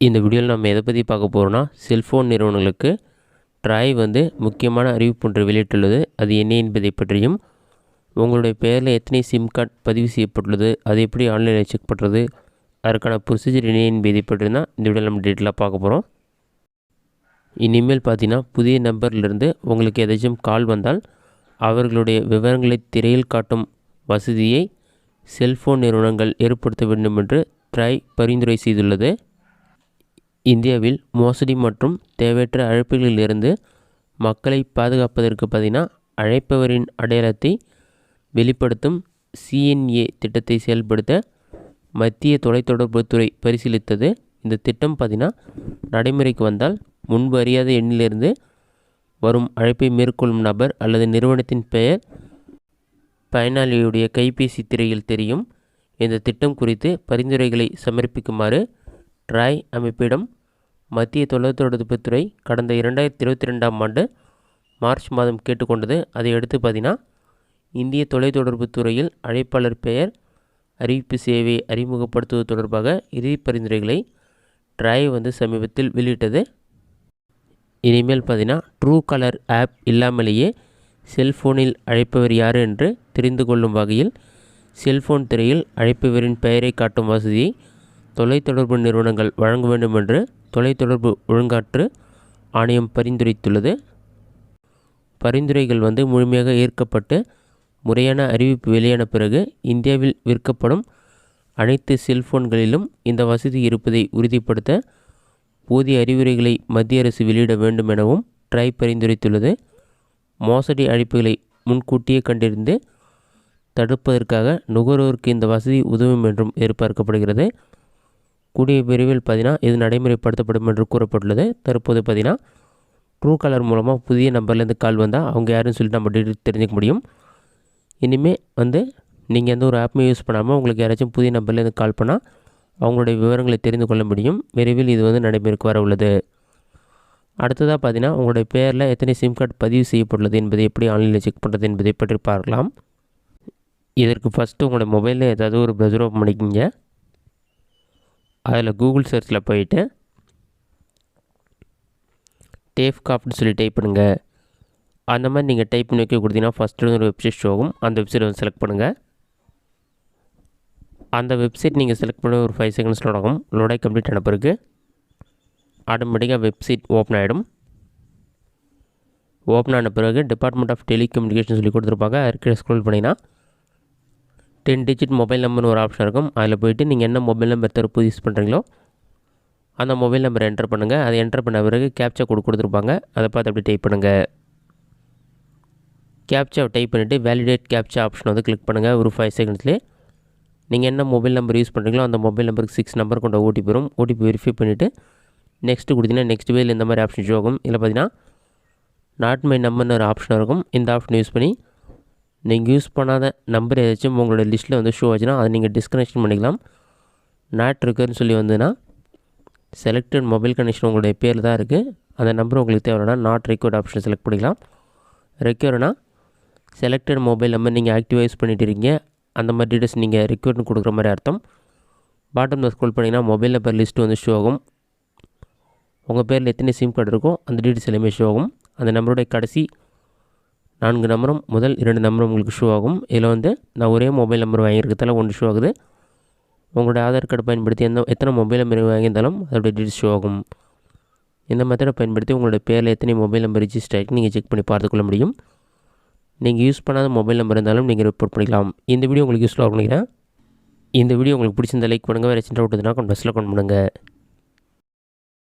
இந்த வீடியோவில் நம்ம எதை பற்றி பார்க்க போகிறோம்னா, செல்ஃபோன் நிறுவனங்களுக்கு ட்ராய் முக்கியமான அறிவிப்பு ஒன்று வெளியிட்டுள்ளது. அது என்ன என்பதை பற்றியும், உங்களுடைய பெயரில் எத்தனை சிம் கார்டு பதிவு செய்யப்பட்டுள்ளது, அது எப்படி ஆன்லைனில் செக் பண்ணுறது, அதற்கான ப்ரொசீஜர் என்ன என்பதை பற்றி தான் இந்த வீடியோவில் நம்ம டீட்டெயிலாக பார்க்க போகிறோம். இனிமேல் பார்த்தீங்கன்னா, புதிய நம்பர்லேருந்து உங்களுக்கு ஏதாச்சும் கால் வந்தால் அவர்களுடைய விவரங்களை திரையில் காட்டும் வசதியை செல்ஃபோன் நிறுவனங்கள் ஏற்படுத்த வேண்டும் என்று ட்ராய் பரிந்துரை செய்துள்ளது. இந்தியாவில் மோசடி மற்றும் தேவையற்ற அழைப்புகளிலிருந்து மக்களை பாதுகாப்பதற்கு பார்த்தீங்கன்னா, அழைப்பவரின் அடையாளத்தை வெளிப்படுத்தும் CNA திட்டத்தை செயல்படுத்த மத்திய தொலைத்தொடர்புத்துறை பரிசீலித்தது. இந்த திட்டம் பார்த்தீங்கன்னா, நடைமுறைக்கு வந்தால் முன்பு அறியாத எண்ணிலிருந்து வரும் அழைப்பை மேற்கொள்ளும் நபர் அல்லது நிறுவனத்தின் பெயர் பயனாளியுடைய கைபேசி திரையில் தெரியும். இந்த திட்டம் குறித்து பரிந்துரைகளை சமர்ப்பிக்குமாறு ட்ராய் அமைப்பிடம் மத்திய தொலைத்தொடர்புத்துறை கடந்த 2022ஆம் ஆண்டு மார்ச் மாதம் கேட்டுக்கொண்டது. அதையடுத்து பார்த்தீங்கன்னா, இந்திய தொலைத்தொடர்புத்துறையில் அழைப்பாளர் பெயர் அறிவிப்பு சேவையை அறிமுகப்படுத்துவது தொடர்பாக இறுதி பரிந்துரைகளை ட்ராய் சமீபத்தில் வெளியிட்டது. இனிமேல் பார்த்தீங்கன்னா, ட்ரூ காலர் ஆப் இல்லாமலேயே செல்ஃபோனில் அழைப்பவர் யார் என்று தெரிந்து கொள்ளும் வகையில் செல்ஃபோன் திரையில் அழைப்பவரின் பெயரை காட்டும் வசதியை தொலைத்தொடர்பு நிறுவனங்கள் வழங்க வேண்டும் என்று தொலைத்தொடர்பு ஒழுங்காற்று ஆணையம் பரிந்துரைத்துள்ளது. பரிந்துரைகள் முழுமையாக ஏற்கப்பட்டு முறையான அறிவிப்பு வெளியான பிறகு இந்தியாவில் விற்கப்படும் அனைத்து செல்ஃபோன்களிலும் இந்த வசதி இருப்பதை உறுதிப்படுத்த போதிய அறிவுரைகளை மத்திய அரசு வெளியிட வேண்டும் எனவும் ட்ராய் பரிந்துரைத்துள்ளது. மோசடி அழைப்புகளை முன்கூட்டியே கண்டறிந்து தடுப்பதற்காக நுகர்வோருக்கு இந்த வசதி உதவும் என்றும் எதிர்பார்க்கப்படுகிறது. கூடிய விரைவில் பார்த்தீங்கன்னா, இது நடைமுறைப்படுத்தப்படும் என்று கூறப்பட்டுள்ளது. தற்போது பார்த்தீங்கன்னா, ட்ரூ காலர் மூலமாக புதிய நம்பர்லேருந்து கால் வந்தால் அவங்க யாருன்னு சொல்லிட்டு நம்ம டீட்டெயில் தெரிஞ்சுக்க முடியும். இனிமேல் நீங்கள் எந்த ஒரு ஆப்புமே யூஸ் பண்ணாமல் உங்களுக்கு யாராச்சும் புதிய நம்பர்லேருந்து கால் பண்ணால் அவங்களுடைய விவரங்களை தெரிந்து கொள்ள முடியும். விரைவில் இது நடைமுறைக்கு வர உள்ளது. அடுத்ததாக பார்த்தீங்கன்னா, உங்களுடைய பேரில் எத்தனை சிம் கார்டு பதிவு செய்யப்பட்டுள்ளது என்பதை எப்படி ஆன்லைனில் செக் பண்ணுறது என்பதை பற்றி பார்க்கலாம். இதற்கு ஃபஸ்ட்டு உங்களோட மொபைலில் ஏதாவது ஒரு ப்ரௌசர் ஓப்பன் பண்ணிக்கிங்க. அதில் கூகுள் சர்ச்சில் போயிட்டு டேஃப்காப்னு சொல்லி டைப் பண்ணுங்கள். அந்த மாதிரி நீங்கள் டைப் பண்ணி வைக்க கொடுத்தீங்கன்னா ஃபஸ்ட்டு ஒரு வெப்சைட் ஷோ ஆகும். அந்த வெப்சைட் செலக்ட் பண்ணுங்கள். அந்த வெப்சைட் நீங்கள் செலக்ட் பண்ண ஒரு 5 செகண்ட்ஸ் லோட் ஆகும். லோடாகி கம்ப்ளீட் ஆன பிறகு ஆட்டோமேட்டிக்காக வெப்சைட் ஓப்பன் ஆகிடும். ஓப்பன் ஆன பிறகு டிபார்ட்மெண்ட் ஆஃப் டெலிகம்யூனிகேஷன் சொல்லி கொடுத்துருப்பாங்க. அதுக்கு ஸ்க்ரோல் பண்ணிங்கன்னா 10 டிஜிட் மொபைல் நம்பர்னு ஒரு ஆப்ஷன் இருக்கும். அதில் போய்ட்டு நீங்கள் என்ன மொபைல் நம்பர் தரப்பு யூஸ் பண்ணுறீங்களோ அந்த மொபைல் நம்பரை என்டர் பண்ணுங்கள். அதை என்டர் பண்ண பிறகு கேப்சா கோடு கொடுத்துருப்பாங்க. அதை பார்த்து அப்படி டைப் பண்ணுங்கள். கேப்சாவை டைப் பண்ணிவிட்டு வேலிடேட் கேப்சா ஆப்ஷன் கிளிக் பண்ணுங்கள். ஒரு 5 செகண்ட்ஸ்லேயே நீங்கள் என்ன மொபைல் நம்பர் யூஸ் பண்ணுறீங்களோ அந்த மொபைல் நம்பருக்கு 6 நம்பர் கொண்ட ஓடிபி வரும். ஓடிபி வெரிஃபை பண்ணிவிட்டு நெக்ஸ்ட்டு கொடுத்தீங்கன்னா நெக்ஸ்ட் வேல் இந்த மாதிரி ஆப்ஷன் ஷோ ஆகும். இதில் பார்த்தீங்கன்னா நாட் மை நம்பர்னு ஒரு ஆப்ஷன் இருக்கும். இந்த ஆப்ஷன் யூஸ் பண்ணி நீங்கள் யூஸ் பண்ணாத நம்பர் ஏதாச்சும் உங்களோட லிஸ்ட்டில் ஷோ ஆச்சுன்னா அதை நீங்கள் டிஸ்கனெக்ஷன் பண்ணிக்கலாம். நாட் இருக்குன்னு சொல்லி செலக்டட் மொபைல் கனெக்ஷன் உங்களுடைய பேரில் தான் இருக்குது. அந்த நம்பர் உங்களுக்கு தேவைன்னா நாட் ரெக்வர்ட் ஆப்ஷன் செலக்ட் பண்ணிக்கலாம். ரெக்வர்னா செலக்டட் மொபைல் நம்பர் நீங்கள் ஆக்டிவாக யூஸ் பண்ணிட்டு இருக்கீங்க, அந்த மாதிரி டீட்டெயில்ஸ் நீங்கள் ரெக்வர்ட்னு கொடுக்குற மாதிரி அர்த்தம். பாட்டமில் ஸ்க்ரோல் பண்ணிங்கன்னா மொபைல் நம்பர் லிஸ்ட்டு ஷோ ஆகும். உங்கள் பேரில் எத்தனை சிம் கார்டு இருக்கோ அந்த டீட்டெயில்ஸ் எல்லாமே ஷோ ஆகும். அந்த நம்பருடைய கடைசி 4 நம்பரும் முதல் 2 நம்பரும் உங்களுக்கு ஷோ ஆகும். இதில் நான் ஒரே மொபைல் நம்பர் வாங்கியிருக்கிறதால 1 ஷோ ஆகுது. உங்களுடைய ஆதார் கார்டு பயன்படுத்தி எத்தனை மொபைல் நம்பர் வாங்கியிருந்தாலும் அதோடைய டீட்டெயில்ஸ் ஷோ ஆகும். இந்த மெத்தடை பயன்படுத்தி உங்களுடைய பேரில் எத்தனை மொபைல் நம்பர் ரிஜிஸ்டர் ஆகி நீங்கள் செக் பண்ணி பார்த்துக்கொள்ள முடியும். நீங்கள் யூஸ் பண்ணாத மொபைல் நம்பர் இருந்தாலும் நீங்கள் ரிப்போர்ட் பண்ணிக்கலாம். இந்த வீடியோ உங்களுக்கு யூஸ்ஃபுல்லாக நினைக்கிறேன். இந்த வீடியோ உங்களுக்கு பிடிச்சிருந்த லைக் பண்ணுங்கள். வேறு சின்ன டவுட் இருந்தால் கமெண்ட் பாக்ஸில் கமெண்ட் பண்ணுங்கள்.